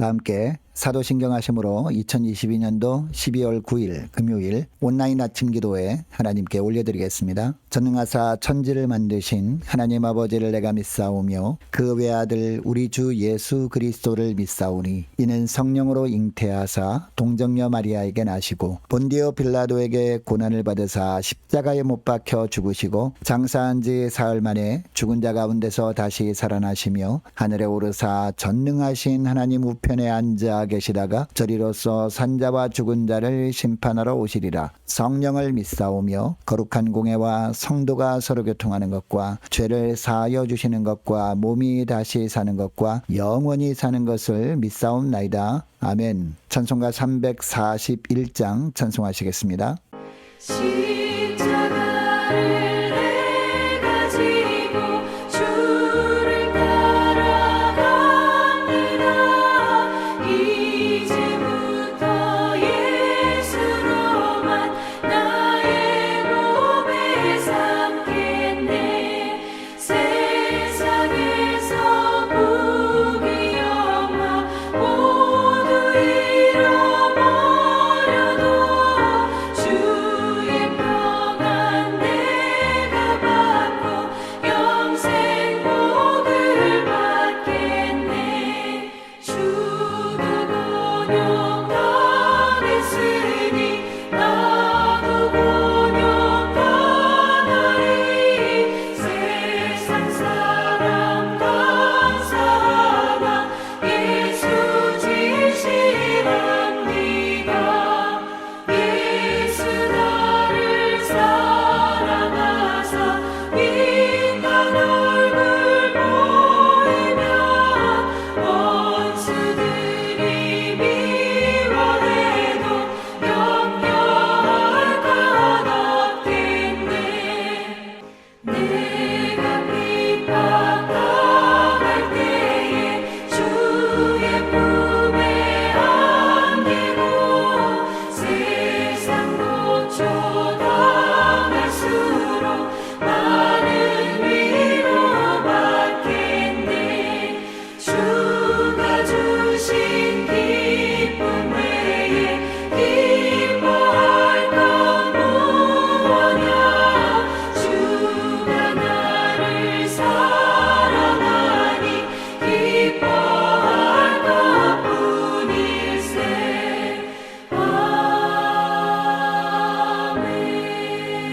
다 함께 사도신경 하심으로 2022년도 12월 9일 금요일 온라인 아침 기도에 하나님께 올려드리겠습니다. 전능하사 천지를 만드신 하나님 아버지를 내가 믿사오며 그 외아들 우리 주 예수 그리스도를 믿사오니 이는 성령으로 잉태하사 동정녀 마리아에게 나시고 본디오 빌라도에게 고난을 받으사 십자가에 못 박혀 죽으시고 장사한 지 사흘 만에 죽은 자 가운데서 다시 살아나시며 하늘에 오르사 전능하신 하나님 우편에 앉아 계시다가 저리로서 산자와 죽은 자를 심판하러 오시리라. 성령을 믿사오며 거룩한 공회와 성도가 서로 교통하는 것과 죄를 사하여 주시는 것과 몸이 다시 사는 것과 영원히 사는 것을 믿사옵나이다. 아멘. 찬송가 341장 찬송하시겠습니다. 십자가를 내가 지고 주를 따라갑니다. 이제부터 예수로만 나의 몸에 삼겠네. 세상에서 부귀 영화 모두 잃어버려도 주의 평안 내가 받고 영생 복을 받겠네. 주가 곤욕당했으니 나도 곤욕당하리. 세상 사람 감사하나 예수 진실합니다. 예수 나를 사랑하사 인간 얼굴 보이면 원수들이 미워해도 염려할 것 없겠네. 내가 핍박당할 때에 주의 품에 안기고 세상 고초당할수록 많은 위로 받겠네. 주가 주신 기쁨 외에 기뻐할 건 무엇냐. 주가 나를 사랑하니 기뻐할 것뿐일세.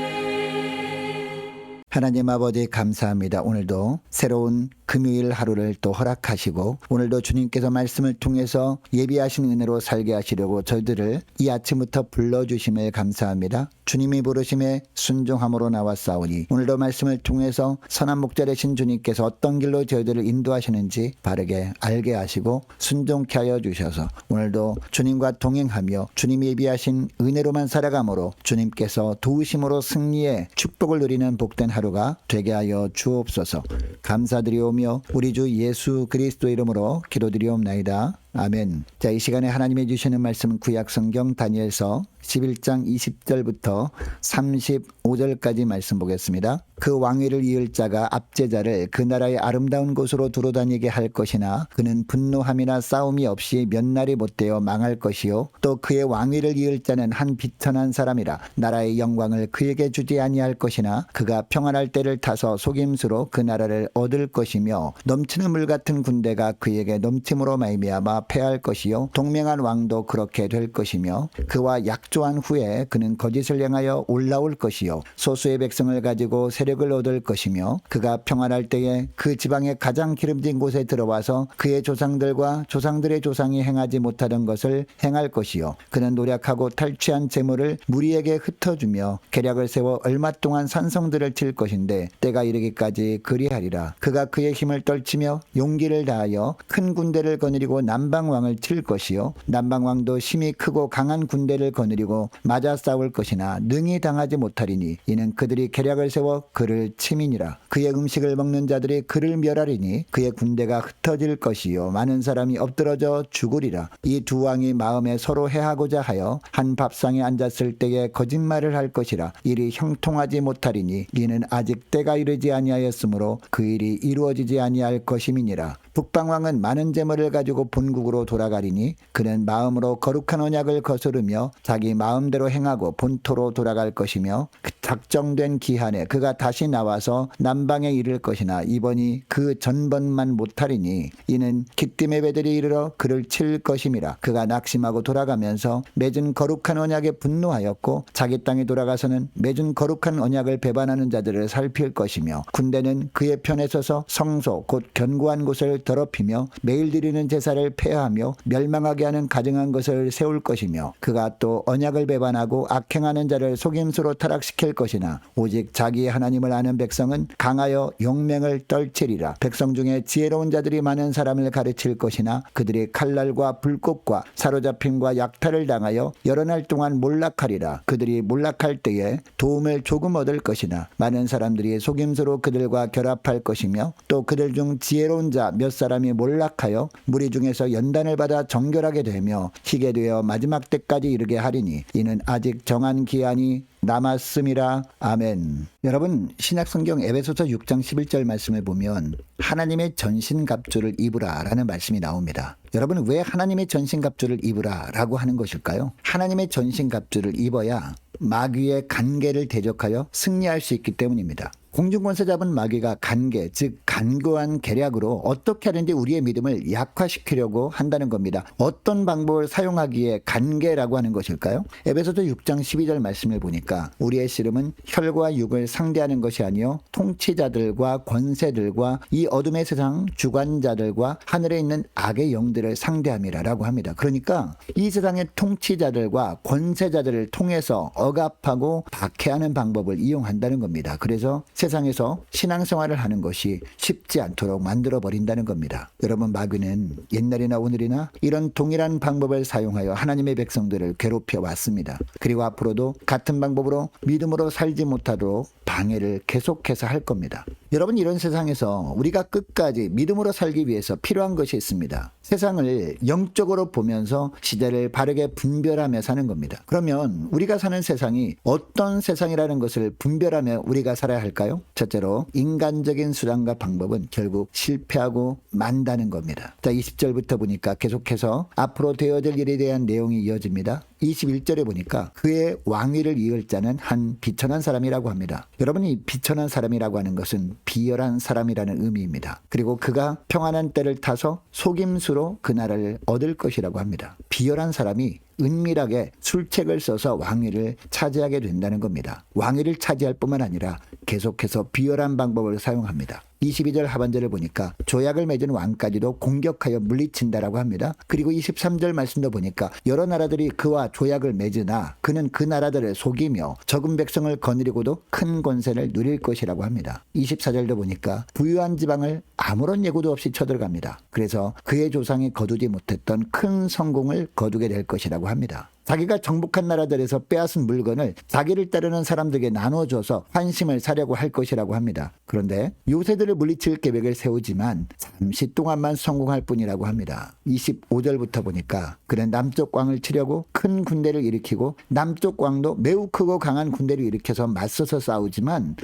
아멘. 하나님 아버지 감사합니다. 오늘도 새로운 금요일 하루를 또 허락하시고 오늘도 주님께서 말씀을 통해서 예비하신 은혜로 살게 하시려고 저희들을 이 아침부터 불러주심을 감사합니다. 주님이 부르심에 순종함으로 나왔사오니 오늘도 말씀을 통해서 선한 목자 되신 주님께서 어떤 길로 저희들을 인도하시는지 바르게 알게 하시고 순종케 하여 주셔서 오늘도 주님과 동행하며 주님이 예비하신 은혜로만 살아가므로 주님께서 도우심으로 승리의 축복을 누리는 복된 하루가 되게 하여 주옵소서. 감사드리오며 우리 주 예수 그리스도 이름으로 기도드리옵나이다. 아멘. 자, 이 시간에 하나님이 주시는 말씀은 구약성경 다니엘서 11장 20절부터 35절까지 말씀 보겠습니다. 그 왕위를 이을 자가 압제자를 그 나라의 아름다운 곳으로 두루다니게 할 것이나 그는 분노함이나 싸움이 없이 몇 날이 못되어 망할 것이요 또 그의 왕위를 이을 자는 한 비천한 사람이라 나라의 영광을 그에게 주지 아니할 것이나 그가 평안할 때를 타서 속임수로 그 나라를 얻을 것이며 넘치는 물 같은 군대가 그에게 넘침으로 말미암아 패할 것이요 동맹한 왕도 그렇게 될 것이며 그와 약조한 후에 그는 거짓을 행하여 올라올 것이요 소수의 백성을 가지고 세력을 얻을 것이며 그가 평안할 때에 그 지방의 가장 기름진 곳에 들어와서 그의 조상들과 조상들의 조상이 행하지 못하던 것을 행할 것이요 그는 노력하고 탈취한 재물을 무리에게 흩어주며 계략을 세워 얼마 동안 산성들을 칠 것인데 때가 이르기까지 그리하리라. 그가 그의 힘을 떨치며 용기를 다하여 큰 군대를 거느리고 남방왕을 칠 것이요 남방왕도 힘이 크고 강한 군대를 거느리고 맞아 싸울 것이나 능히 당하지 못하리니 이는 그들이 계략을 세워 그를 침이니라. 그의 음식을 먹는 자들이 그를 멸하리니 그의 군대가 흩어질 것이요 많은 사람이 엎드러져 죽으리라. 이 두 왕이 마음에 서로 해하고자 하여 한 밥상에 앉았을 때에 거짓말을 할 것이라. 일이 형통하지 못하리니 이는 아직 때가 이르지 아니하였으므로 그 일이 이루어지지 아니할 것임이니라. 북방왕은 많은 재물을 가지고 본국 본국으로 돌아가리니 그는 마음으로 거룩한 언약을 거스르며 자기 마음대로 행하고 본토로 돌아갈 것이며 그 작정된 기한에 그가 다시 나와서 남방에 이를 것이나 이번이 그 전번만 못하리니 이는 기띔의 배들이 이르러 그를 칠 것임이라. 그가 낙심하고 돌아가면서 맺은 거룩한 언약에 분노하였고 자기 땅에 돌아가서는 맺은 거룩한 언약을 배반하는 자들을 살필 것이며 군대는 그의 편에 서서 성소 곧 견고한 곳을 더럽히며 매일 드리는 제사를 폐하며 멸망하게 하는 가증한 것을 세울 것이며 그가 또 언약을 배반하고 악행하는 자를 속임수로 타락시킬 것이나 오직 자기의 하나님을 아는 백성은 강하여 용맹을 떨치리라. 백성 중에 지혜로운 자들이 많은 사람을 가르칠 것이나 그들이 칼날과 불꽃과 사로잡힘과 약탈을 당하여 여러 날 동안 몰락하리라. 그들이 몰락할 때에 도움을 조금 얻을 것이나 많은 사람들이 속임수로 그들과 결합할 것이며 또 그들 중 지혜로운 자 몇 사람이 몰락하여 무리 중에서 연단을 받아 정결하게 되며 희게 되어 마지막 때까지 이르게 하리니 이는 아직 정한 기한이 남았음이라. 아멘. 여러분, 신약성경 에베소서 6장 11절 말씀을 보면 하나님의 전신갑주를 입으라 라는 말씀이 나옵니다. 여러분, 왜 하나님의 전신갑주를 입으라 라고 하는 것일까요? 하나님의 전신갑주를 입어야 마귀의 간계를 대적하여 승리할 수 있기 때문입니다. 공중권세 잡은 마귀가 간계, 즉 간교한 계략으로 어떻게 하든지 우리의 믿음을 약화시키려고 한다는 겁니다. 어떤 방법을 사용하기에 간계라고 하는 것일까요? 에베소서 6장 12절 말씀을 보니까 우리의 씨름은 혈과 육을 상대하는 것이 아니요 통치자들과 권세들과 이 어둠의 세상 주관자들과 하늘에 있는 악의 영들을 상대함이라고 합니다. 그러니까 이 세상의 통치자들과 권세자들을 통해서 억압하고 박해하는 방법을 이용한다는 겁니다. 그래서 세상에서 신앙생활을 하는 것이 쉽지 않도록 만들어버린다는 겁니다. 여러분, 마귀는 옛날이나 오늘이나 이런 동일한 방법을 사용하여 하나님의 백성들을 괴롭혀 왔습니다. 그리고 앞으로도 같은 방법으로 믿음으로 살지 못하도록 방해를 계속해서 할 겁니다. 여러분, 이런 세상에서 우리가 끝까지 믿음으로 살기 위해서 필요한 것이 있습니다. 세상을 영적으로 보면서 시대를 바르게 분별하며 사는 겁니다. 그러면 우리가 사는 세상이 어떤 세상이라는 것을 분별하며 우리가 살아야 할까요? 첫째로 인간적인 수단과 방법은 결국 실패하고 만다는 겁니다. 자, 20절부터 보니까 계속해서 앞으로 되어질 일에 대한 내용이 이어집니다. 21절에 보니까 그의 왕위를 이을 자는 한 비천한 사람이라고 합니다. 여러분, 이 비천한 사람이라고 하는 것은 비열한 사람이라는 의미입니다. 그리고 그가 평안한 때를 타서 속임수로 그 나라를 얻을 것이라고 합니다. 비열한 사람이 은밀하게 술책을 써서 왕위를 차지하게 된다는 겁니다. 왕위를 차지할 뿐만 아니라 계속해서 비열한 방법을 사용합니다. 22절 하반절을 보니까 조약을 맺은 왕까지도 공격하여 물리친다라고 합니다. 그리고 23절 말씀도 보니까 여러 나라들이 그와 조약을 맺으나 그는 그 나라들을 속이며 적은 백성을 거느리고도 큰 권세를 누릴 것이라고 합니다. 24절도 보니까 부유한 지방을 아무런 예고도 없이 쳐들어갑니다. 그래서 그의 조상이 거두지 못했던 큰 성공을 거두게 될 것이라고 합니다. 자기가 정복한 나라들에서 빼앗은 물건을 자기를 따르는 사람들에게 나눠줘서 환심을 사려고 할 것이라고 합니다. 그런데 요새들을 물리칠 계획을 세우지만 잠시 동안만 성공할 뿐이라고 합니다. 25절부터 보니까 그는 남쪽 왕을 치려고 큰 군대를 일으키고 남쪽 왕도 매우 크고 강한 군대를 일으켜서 맞서서 싸우지만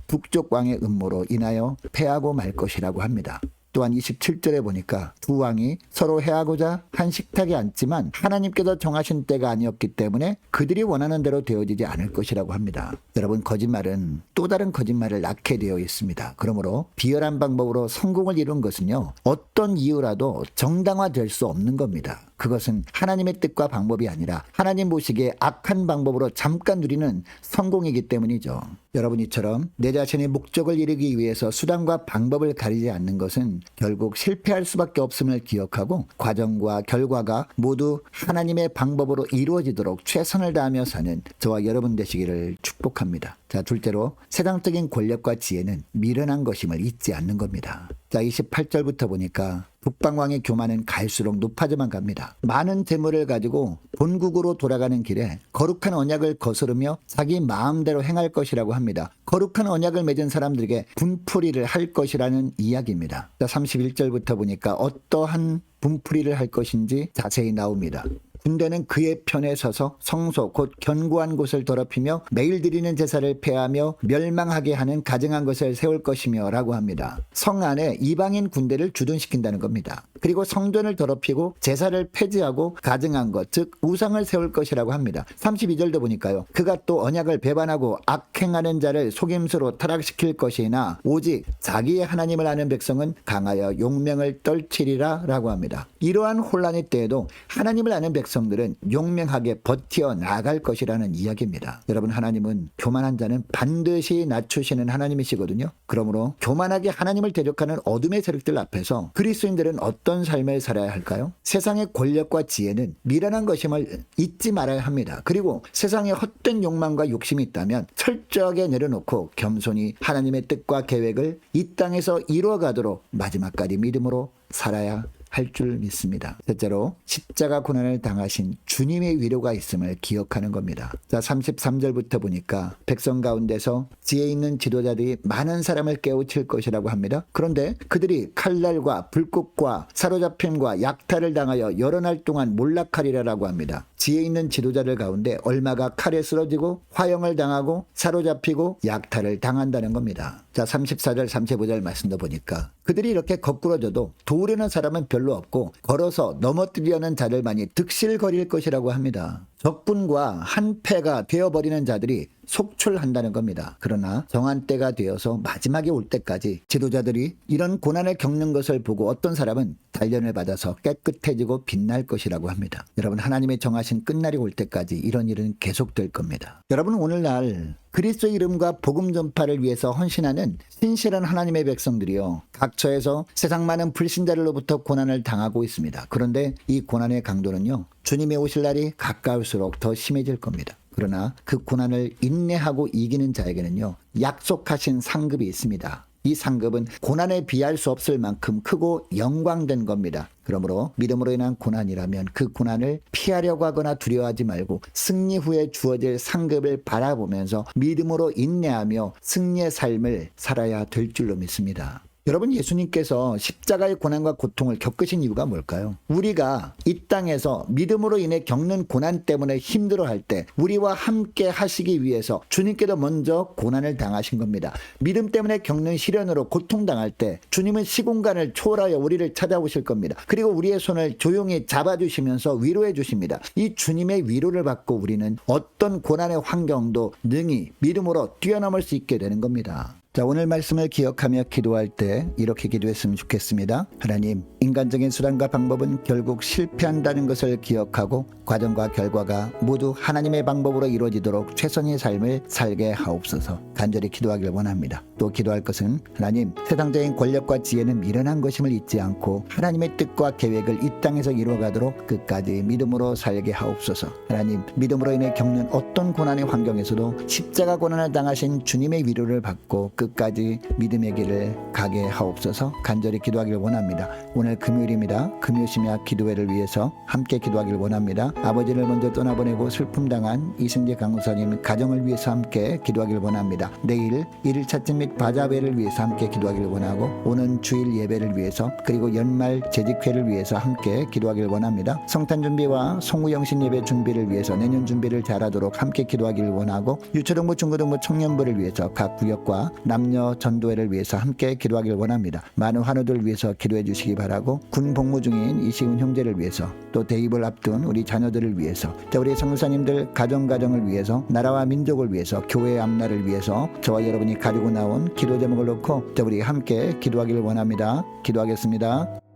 북쪽 왕의 음모로 인하여 패하고 말 것이라고 합니다. 또한 27절에 보니까 두 왕이 서로 해하고자 한 식탁에 앉지만 하나님께서 정하신 때가 아니었기 때문에 그들이 원하는 대로 되어지지 않을 것이라고 합니다. 여러분, 거짓말은 또 다른 거짓말을 낳게 되어 있습니다. 그러므로 비열한 방법으로 성공을 이룬 것은요, 어떤 이유라도 정당화될 수 없는 겁니다. 그것은 하나님의 뜻과 방법이 아니라 하나님 보시기에 악한 방법으로 잠깐 누리는 성공이기 때문이죠. 여러분, 이처럼 내 자신의 목적을 이루기 위해서 수단과 방법을 가리지 않는 것은 결국 실패할 수밖에 없음을 기억하고 과정과 결과가 모두 하나님의 방법으로 이루어지도록 최선을 다하며 사는 저와 여러분 되시기를 축복합니다. 자, 둘째로 세상적인 권력과 지혜는 미련한 것임을 잊지 않는 겁니다. 자, 28절부터 보니까 북방왕의 교만은 갈수록 높아져만 갑니다. 많은 재물을 가지고 본국으로 돌아가는 길에 거룩한 언약을 거스르며 자기 마음대로 행할 것이라고 합니다. 거룩한 언약을 맺은 사람들에게 분풀이를 할 것이라는 이야기입니다. 자, 31절부터 보니까 어떠한 분풀이를 할 것인지 자세히 나옵니다. 군대는 그의 편에 서서 성소 곧 견고한 곳을 더럽히며 매일 드리는 제사를 폐하며 멸망하게 하는 가증한 것을 세울 것이며 라고 합니다. 성 안에 이방인 군대를 주둔시킨다는 겁니다. 그리고 성전을 더럽히고 제사를 폐지하고 가증한 것, 즉 우상을 세울 것이라고 합니다. 32절도 보니까요. 그가 또 언약을 배반하고 악행하는 자를 속임수로 타락시킬 것이나 오직 자기의 하나님을 아는 백성은 강하여 용명을 떨치리라 라고 합니다. 이러한 혼란의 때에도 하나님을 아는 백성들은 용맹하게 버텨 나갈 것이라는 이야기입니다. 여러분, 하나님은 교만한 자는 반드시 낮추시는 하나님이시거든요. 그러므로 교만하게 하나님을 대적하는 어둠의 세력들 앞에서 그리스도인들은 어떤 삶을 살아야 할까요? 세상의 권력과 지혜는 미련한 것임을 잊지 말아야 합니다. 그리고 세상에 헛된 욕망과 욕심이 있다면 철저하게 내려놓고 겸손히 하나님의 뜻과 계획을 이 땅에서 이루어가도록 마지막까지 믿음으로 살아야 할 줄 믿습니다. 셋째로 십자가 고난을 당하신 주님의 위로가 있음을 기억하는 겁니다. 자, 33절부터 보니까 백성 가운데서 지혜 있는 지도자들이 많은 사람을 깨우칠 것이라고 합니다. 그런데 그들이 칼날과 불꽃과 사로잡힘과 약탈을 당하여 여러 날 동안 몰락하리라라고 합니다. 지혜 있는 지도자들 가운데 얼마가 칼에 쓰러지고 화형을 당하고 사로잡히고 약탈을 당한다는 겁니다. 자, 34절 35절 말씀도 보니까 그들이 이렇게 거꾸러져도 도우려는 사람은 별로 없고 걸어서 넘어뜨리려는 자들만이 득실거릴 것이라고 합니다. 적군과 한패가 되어버리는 자들이 속출한다는 겁니다. 그러나 정한 때가 되어서 마지막에 올 때까지 지도자들이 이런 고난을 겪는 것을 보고 어떤 사람은 단련을 받아서 깨끗해지고 빛날 것이라고 합니다. 여러분, 하나님의 정하신 끝날이 올 때까지 이런 일은 계속될 겁니다. 여러분, 오늘날 그리스도의 이름과 복음 전파를 위해서 헌신하는 신실한 하나님의 백성들이요, 각처에서 세상 많은 불신자들로부터 고난을 당하고 있습니다. 그런데 이 고난의 강도는요, 주님의 오실 날이 가까울수록 더 심해질 겁니다. 그러나 그 고난을 인내하고 이기는 자에게는요, 약속하신 상급이 있습니다. 이 상급은 고난에 비할 수 없을 만큼 크고 영광된 겁니다. 그러므로 믿음으로 인한 고난이라면 그 고난을 피하려고 하거나 두려워하지 말고 승리 후에 주어질 상급을 바라보면서 믿음으로 인내하며 승리의 삶을 살아야 될 줄로 믿습니다. 여러분, 예수님께서 십자가의 고난과 고통을 겪으신 이유가 뭘까요? 우리가 이 땅에서 믿음으로 인해 겪는 고난 때문에 힘들어할 때 우리와 함께 하시기 위해서 주님께도 먼저 고난을 당하신 겁니다. 믿음 때문에 겪는 시련으로 고통당할 때 주님은 시공간을 초월하여 우리를 찾아오실 겁니다. 그리고 우리의 손을 조용히 잡아주시면서 위로해 주십니다. 이 주님의 위로를 받고 우리는 어떤 고난의 환경도 능히 믿음으로 뛰어넘을 수 있게 되는 겁니다. 자, 오늘 말씀을 기억하며 기도할 때 이렇게 기도했으면 좋겠습니다. 하나님, 인간적인 수단과 방법은 결국 실패한다는 것을 기억하고 과정과 결과가 모두 하나님의 방법으로 이루어지도록 최선의 삶을 살게 하옵소서. 간절히 기도하길 원합니다. 또 기도할 것은 하나님, 세상적인 권력과 지혜는 미련한 것임을 잊지 않고 하나님의 뜻과 계획을 이 땅에서 이루어가도록 끝까지 믿음으로 살게 하옵소서. 하나님, 믿음으로 인해 겪는 어떤 고난의 환경에서도 십자가 고난을 당하신 주님의 위로를 받고 끝까지 믿음의 길을 가게 하옵소서. 간절히 기도하길 원합니다. 오늘 금요일입니다. 금요심야 기도회를 위해서 함께 기도하길 원합니다. 아버지를 먼저 떠나보내고 슬픔당한 이승재 강사님 가정을 위해서 함께 기도하길 원합니다. 내일 1일차 및 바자회를 위해서 함께 기도하길 원하고 오는 주일 예배를 위해서 그리고 연말 재직회를 위해서 함께 기도하길 원합니다. 성탄 준비와 송우영신 예배 준비를 위해서 내년 준비를 잘하도록 함께 기도하길 원하고 유초등부 중고등부 청년부를 위해서 각 구역과 남녀 전도회를 위해서 함께 기도하길 원합니다. 많은 환우들 위해서 기도해 주시기 바라고 군 복무 중인 이시훈 형제를 위해서 또 대입을 앞둔 우리 자녀들을 위해서 우리 성사님들 가정을 위해서 나라와 민족을 위해서 교회의 앞날을 위해서 저와 여러분이 가지고 나온 기도 제목을 놓고 우리 함께 기도하기를 원합니다. 기도하겠습니다.